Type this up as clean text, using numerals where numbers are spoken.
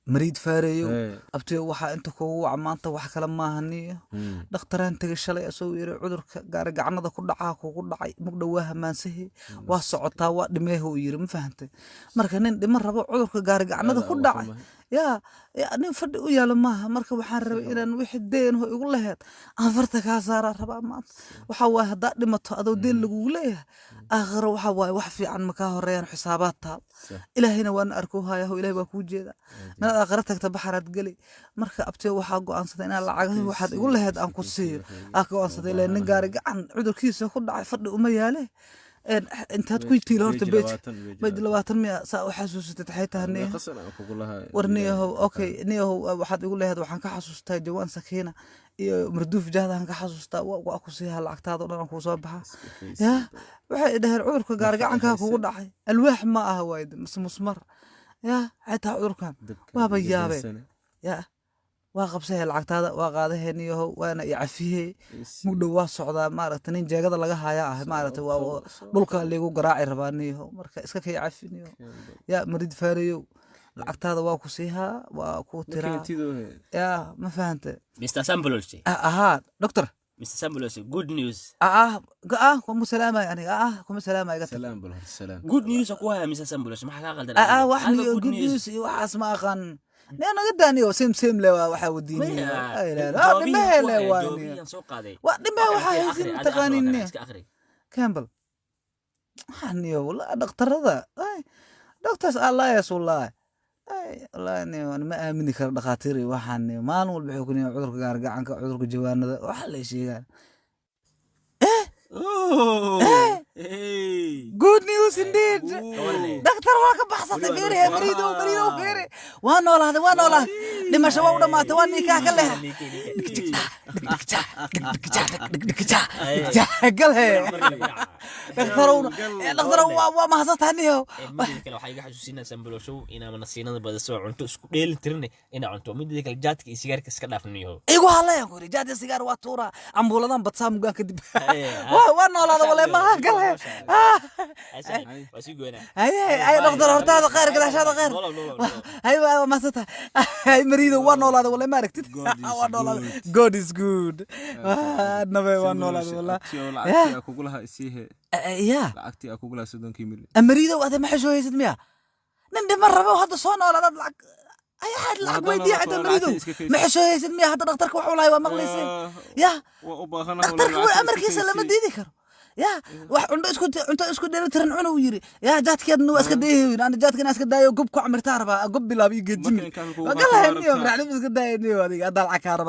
مريد فاريو أبتي وحا أنت كو عمانتا وحا كلام ما هنيه دكتوران تغشلي أسوي عذرك قارق عنده كل عاق وكل عي مقدوها ما نسيه واسعطها ودميه ويري ما فهمت marka nin dhimar rabo cudurka gaar gacanada ku dhacay yaa nin fadhi u yaalo maaha marka waxaan rabay inaan wixii deen ho igu lahayd aan farta ka saara rabaa maanta waxa waa hadaa dhimato adoo deen lagu leeyahay aakhiro waxa waa wax fiican ma ka horeeyaan xisaabaad taal ilaahina waan arko haya ilaahay waa ku jeeda meel aakhiro tagta baxaraad gali marka abtee waxa go'aansaday inaan lacagaha waxaad igu lahayd aan ku siiyo go'aansaday ilaa nin gaar gacan cudurkiisa ku dhacay fadhi uma yaale انت كويتي لورت بيج 200 ساعه وحاسوستay xaytaane warniyo okay niyo waxaad igu leeyahay waxaan ka xasuustaa jawaan sakiina iyo marduuf jahdan ka xasuustaa waa ku sii lacagtaada dhan ku soo baxa waxay dhahay cudurka gaar gacanka kugu dhacay alwaax ma aha wayd musmar xataa cudurkan waaba yaabe waa qabsay lacagtaada waa qaadaheeniyo waana yaafiyay muddo waa socdaa maaragtay nin jeegada laga haya ah maaragtay waa dhulka leegu garaaci rabaaniyo marka iska ka yaafiniyo marid faariyo lacagtaada waa ku siiha waa ku tiraa ma fahantay Mr. Sambulosi doctor Mr. Sambulosi good news kuma salaamay aniga kuma salaamay salaam good news ku haya Mr. Sambulosi ma xaqa qaldan wax good news waxaas ma aqaan أنا قداني سيم لا واحد وديني لا ما لا واني ما واحد تقانيني كامبل حني والله دكتور هذا دكتور الله يس والله والله أنا ما آمني كدكاتري وحني ما نقول بحكوني عذرك قارق عنك عذرك جوان هذا وحلا شيء good news indeed دكتور واقف بحصتي فيري مريدو فيري وانا والله لما شباب ودمات واني كاكله قالها دكتور ما حصتني كانوا حاجه حسوسينا سامبلوشو انا من السينه بدسو cunto isku dheel tirne ina cunto midda kale jaadka iyo sigaarka iska dhaafniyo igu halay guri jaadka sigaar waa tuura ambuladan badsaam gaan kadib waa noolaada wala ma galay واسيقونا هاي نقدر هرتاد غير كذا عشان غير هاي ما ستا هاي مريض وان ولا ولا ما ركتت وان ولا God is good نبي وان ولا والله لعقتي اكو لها اسيه لعقتي اكو لها 60 مليون مريض وهذا ما حشو هي 600 نندي مره هذا صون ولا لعق اي حد لعق ويدي عند مريض ما حشو هي 600 هذا دكتورك والله waa maqlaysin دكتورك امركيسه lama diidi karo wax cunto isku dheelitiran cuno yiri jaadkeedna waa iska deeyo aan jaadkana iska daayo gob ku amirtaa rabaa gob bilaabi geejimi waa galay niyo raacnimo iska daayo niyo adiga dal cakaar